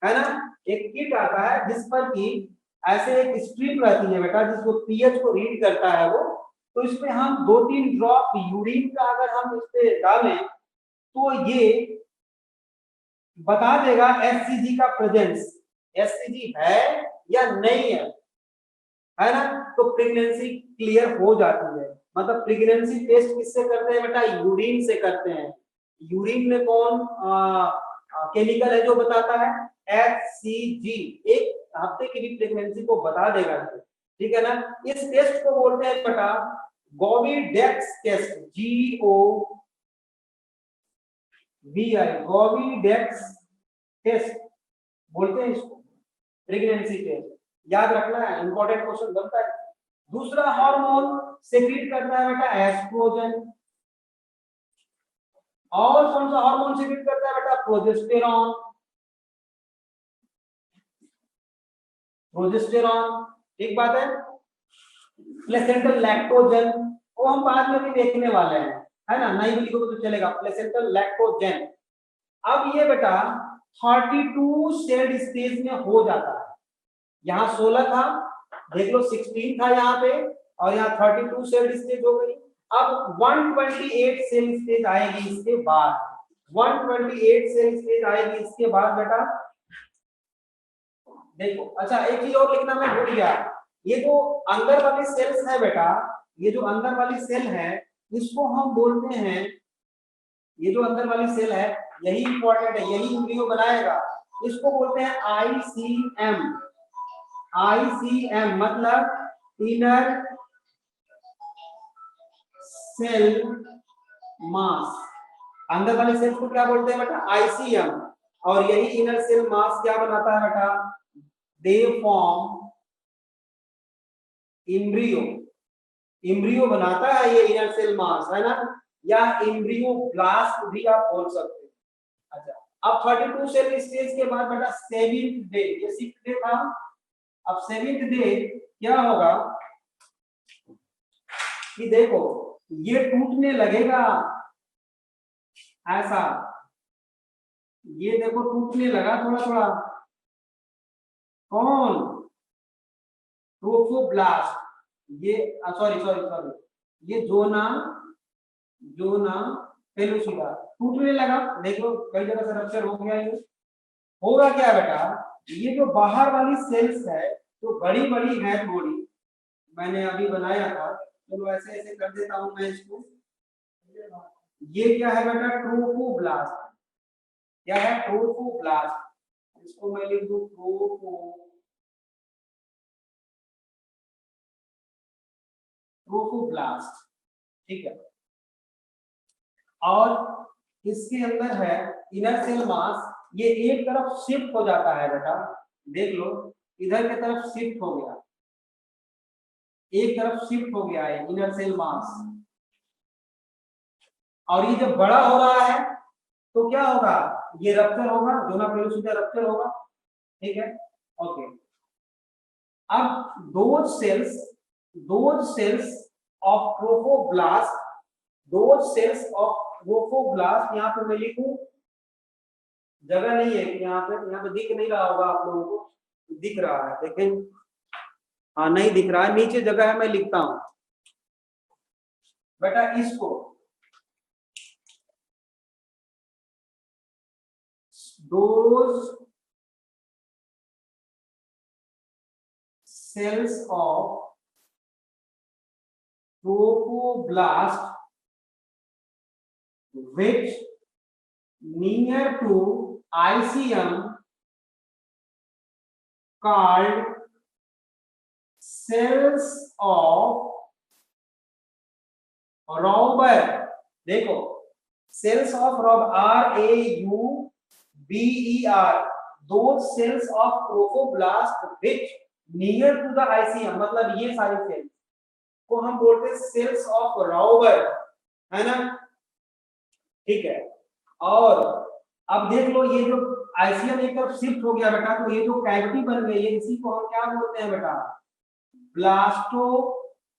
है ना, एक किट आता है जिस पर कि ऐसे एक स्ट्रिप रहती है बेटा, जिसको पीएच को रीड करता है वो। तो इसमें हम 2-3 ड्रॉप यूरिन का अगर हम इस पे डालें तो ये बता देगा एससीजी का प्रेजेंस, एससीजी है या नहीं है ना। तो प्रेगनेंसी क्लियर हो जाती है। मतलब प्रेगनेंसी टेस्ट किससे करते हैं बेटा? यूरिन से करते हैं। यूरिन में कौन केमिकल है जो बताता है? HCG। एक हफ्ते की भी प्रेगनेंसी को बता देगा, ठीक है ना। इस टेस्ट को बोलते हैं बेटा गोविडेक्स टेस्ट, GOVI, गोविडेक्स टेस्ट बोलते हैं इसको, प्रेगनेंसी टेस्ट। याद रखना है, इंपॉर्टेंट क्वेश्चन बनता है। दूसरा हार्मोन सेक्रेट करता है बेटा एस्ट्रोजन। और कौन सा हार्मोन सेक्रेट करता है बेटा? प्रोजेस्टेरॉन। प्रोजेस्टेरॉन, ठीक बात है। प्लेसेंटल लैक्टोजन, वो हम बाद में भी देखने वाले हैं, है ना, नहीं भी लिखोगे तो चलेगा। Placental lactogen. अब ये बेटा 32 सेल स्टेज में हो जाता है। यहाँ 16 था, देख लो 16 था यहाँ पे, और यहाँ 32 सेल स्टेज हो गई। अब 128 सेल स्टेज आएगी इसके बाद, 128 सेल स्टेज आएगी इसके बाद बेटा। देखो अच्छा, एक चीज और लिखना मैं भूल गया, ये जो अंदर वाली सेल्स है बेटा, ये जो अंदर वाली सेल है इसको हम बोलते हैं, ये जो अंदर वाली सेल है यही इंपॉर्टेंट है, यही एम्ब्रियो बनाएगा। इसको बोलते हैं ICM। ICM मतलब इनर सेल मास। अंदर वाले सेल्स को क्या बोलते हैं बेटा? ICM। और यही इनर सेल मास क्या बनाता है बेटा? They form embryo. एम्ब्रियो बनाता है ये इनर सेल मास, है ना, या एम्ब्रियो ब्लास्ट भी आप बोल सकते हैं। अच्छा, अब 32 सेल स्टेज के बाद बेटा 7th डे, ये 6th डे था, अब 7th डे क्या होगा कि देखो ये टूटने लगेगा, ऐसा, ये देखो टूटने लगा थोड़ा थोड़ा। कौन? ट्रोफोब्लास्ट, ये सॉरी सॉरी सॉरी, ये जोना पेलुसिडा टूटने लगा। देखो कई जगह से रप्चर हो गया। ये होगा क्या बेटा? ये जो बाहर वाली सेल्स है तो बड़ी बड़ी है थोड़ी, मैंने अभी बनाया था, चलो ऐसे ऐसे कर देता हूं मैं इसको, ये क्या है बेटा, ट्रोफोब्लास्ट। क्या है, ट्रोफोब्लास्ट। इसको मैं लिख दूं ट्रोफोब्लास्ट। ठीक है। और इसके अंदर है इनर सेल मास, ये एक तरफ शिफ्ट हो जाता है बेटा, देख लो इधर की तरफ शिफ्ट हो गया, एक तरफ शिफ्ट हो गया है इनर सेल मास। और ये जब बड़ा हो रहा है तो क्या होगा, ये रप्चर होगा, जोना पेलोसिटा रप्चर होगा। ठीक है, ओके। अब दोज सेल्स ऑफ ट्रोफोब्लास्ट, यहाँ पे मैं लिखूं, जगह नहीं है कि यहाँ पे दिख नहीं रहा होगा आप लोगों को, दिख रहा है देखें, हाँ नहीं दिख रहा है, नीचे जगह है, मैं लिखता हूं बेटा इसको, those cells of trophoblast which near to ICM called cells of Rauber। देखो cells of Rauber, RAUBER, those cells of trophoblast which near to the ICM, मतलब ये सारी सेल्स को हम बोलते हैं सेल्स ऑफ राउबर, है ना। ठीक है। और अब देख लो ये जो आईसीएम एक तरफ शिफ्ट हो गया बेटा, तो ये जो कैविटी बन गई है इसी को हम क्या बोलते हैं बेटा, ब्लास्टोसिस्ट।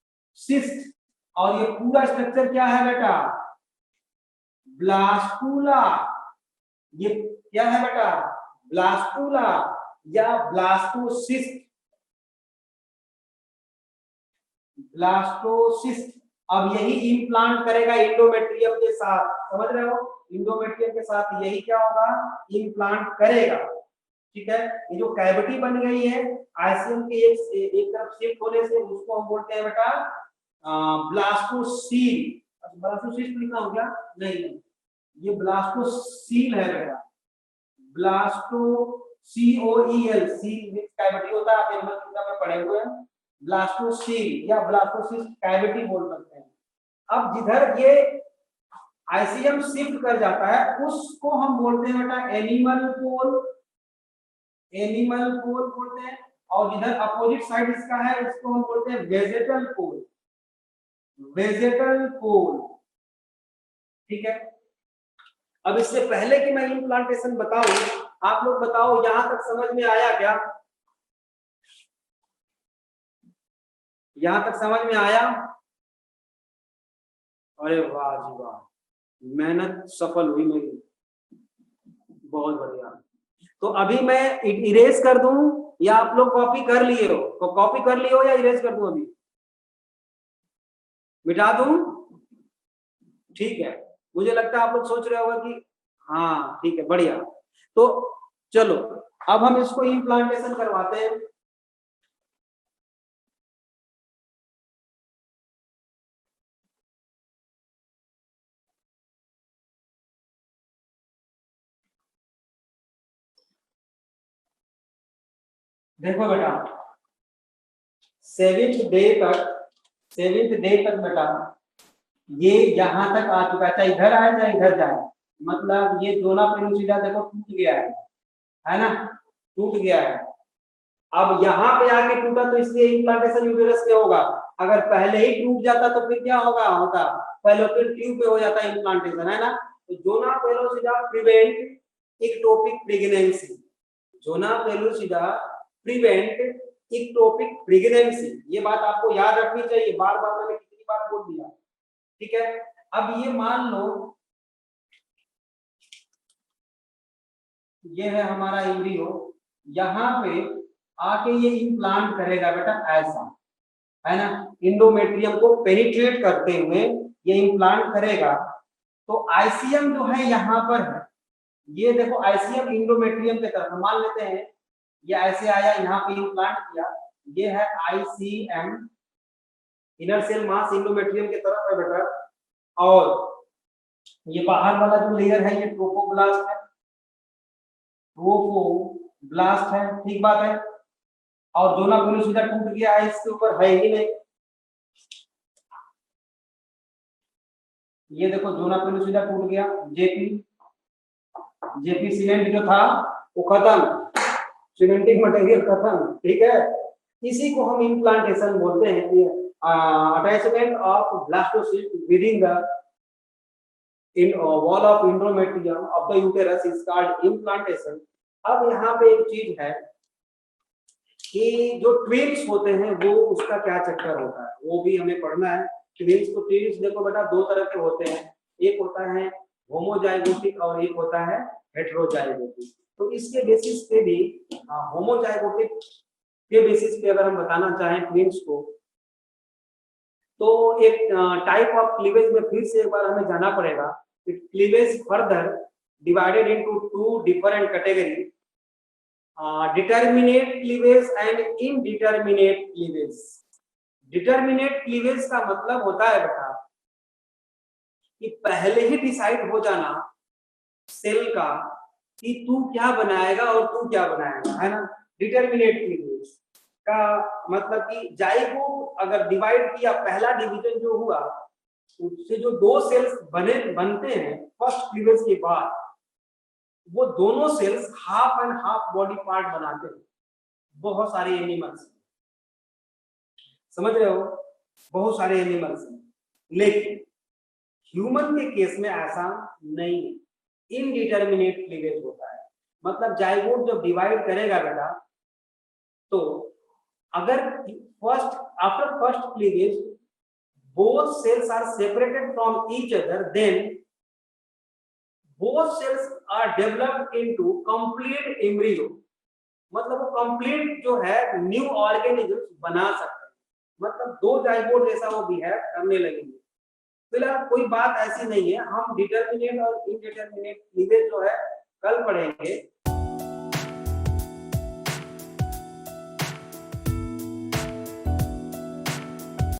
और ये पूरा स्ट्रक्चर क्या है बेटा, ब्लास्टूला। ये क्या है बेटा, ब्लास्टूला या ब्लास्टोसिस्ट, ब्लास्टोसिस्ट। अब यही इम्प्लांट करेगा इंडोमेट्रियम के साथ, समझ रहे हो, इंडोमेट्रियम के साथ यही क्या होगा, इम्प्लांट करेगा। ठीक है, ये जो कैविटी बन गई है आईसीएम के एक तरफ शिफ्ट होने से, उसको हम बोलते हैं बेटा ब्लास्टोसील। ब्लास्टोसिस्ट लिखना हो गया, नहीं ये ब्लास्टोसील है बेटा, ब्लास्टोसीओईएल, सील मींस कैविटी होता है, आप एनिमल किंगडम में पढ़े हुए हैं, ब्लास्टोसील या ब्लास्टोसिस्ट कैविटी बोल सकते हैं। अब जिधर ये आईसीएम शिफ्ट कर जाता है उसको हम बोलते हैं बेटा एनिमल पोल, एनिमल पोल बोलते हैं। और जिधर अपोजिट साइड इसका है इसको हम बोलते हैं वेजेटल पोल, वेजेटल पोल। ठीक है। अब इससे पहले कि मैं इम्प्लांटेशन बताऊं, आप लोग बताओ यहां तक समझ में आया क्या, यहां तक समझ में आया? अरे वाह जी वाह, मेहनत सफल हुई मेरी, बहुत बढ़िया। तो अभी मैं इरेज कर दूं या आप लोग कॉपी कर लिए हो, तो कॉपी कर लिए हो या इरेज कर दूं, अभी मिटा दूं? ठीक है, मुझे लगता है आप लोग सोच रहे होगा कि हाँ ठीक है बढ़िया। तो चलो अब हम इसको इम्प्लांटेशन करवाते हैं। देखो बेटा सेवेंथ डे तक बेटा ये यहाँ तक आ चुका है, चाहे इधर आए चाहे इधर जाए, मतलब ये जोना पेनिनसुला देखो टूट गया है ना, टूट गया है। अब यहाँ पे आके टूटा तो इसलिए इम्प्लांटेशन यूटेरस पे होगा, अगर पहले ही टूट जाता तो फिर क्या होता फैलोपियन ट्यूब पे हो जाता इम्प्लांटेशन, है ना। तो जोना पेनिनसुला प्रिवेंट इक्टोपिक प्रेगनेंसी, जोना पेनिनसुला प्रिवेंट इक्टोपिक प्रेगनेंसी, ये बात आपको याद रखनी चाहिए, बार बार मैंने कितनी बार बोल दिया। ठीक है। अब ये मान लो ये है हमारा एम्ब्रियो, यहाँ पे आके ये इम्प्लांट करेगा बेटा ऐसा, है ना, इंडोमेट्रियम को पेनिट्रेट करते हुए ये इम्प्लांट करेगा। तो आईसीएम जो है यहाँ पर है, ये देखो आईसीएम इंडोमेट्रियम के तरफ मान लेते हैं, ये ऐसे आया यहाँ पे इम्प्लांट किया, ये है ICM, inner cell mass endometrium के तरफ है बेटा। और ये बाहर वाला जो लेयर है ये ट्रोफोब्लास्ट है, ट्रोफोब्लास्ट है, ठीक बात है। और जोना पेलुसिडा टूट गया है, इसके ऊपर है ही नहीं। ये देखो जोना पेलुसिडा टूट गया, जेपी सीमेंट जो था वो खत्म, सीमेंटिंग मटेरियल खत्म, ठीक है। इसी को हम इम्प्लांटेशन बोलते हैं। ये attachment of blastocyst with in the wall of endometrium of the uterus is called implantation. अब यहाँ पे एक चीज है कि जो ट्विन्स होते हैं वो उसका क्या चक्कर होता है वो भी हमें पढ़ना है। ट्विन्स को, ट्विन्स देखो बेटा दो तरह के होते हैं, एक होता है होमोजाइगोटिक और एक होता है हेटेरोजाइगोटिक। तो इसके बेसिस पे भी होमोजाइगोटिक के बेसिस पे अगर हम बताना चाहें ट्विन्स को, तो एक टाइप ऑफ क्लीवेज में फिर से एक बार हमें जाना पड़ेगा। Cleavage further divided into two different category, determinate cleavage and indeterminate cleavage. Determinate cleavage का मतलब होता है बेटा कि पहले ही डिसाइड हो जाना सेल का कि तू क्या बनाएगा और तू क्या बनाएगा, है ना। डिटरमिनेट क्लीवेज का मतलब कि जाइगोट अगर डिवाइड किया, पहला डिवीजन जो हुआ उससे जो दो सेल्स बनते हैं फर्स्ट क्लीवेज के बाद, वो दोनों cells half and half body part बनाते हैं। बहुत सारे एनिमल्स, समझ रहे हो, बहुत सारे एनिमल्स हैं, लेकिन ह्यूमन के केस में ऐसा नहीं है, इनडिटरमिनेट क्लीवेज होता है। मतलब जाइगोट जब डिवाइड करेगा बेटा, तो अगर after first cleavage both cells are separated from each other, then both cells are developed into complete embryo। मतलब वो कंप्लीट जो है न्यू ऑर्गेनिज्म बना सकते हैं, मतलब दो जाइगोट जैसा वो बिहेव करने लगेंगे। फिलहाल कोई बात ऐसी नहीं है, हम डिटरमिनेट और इनडिटरमिनेट क्लीवेज जो है कल पढ़ेंगे।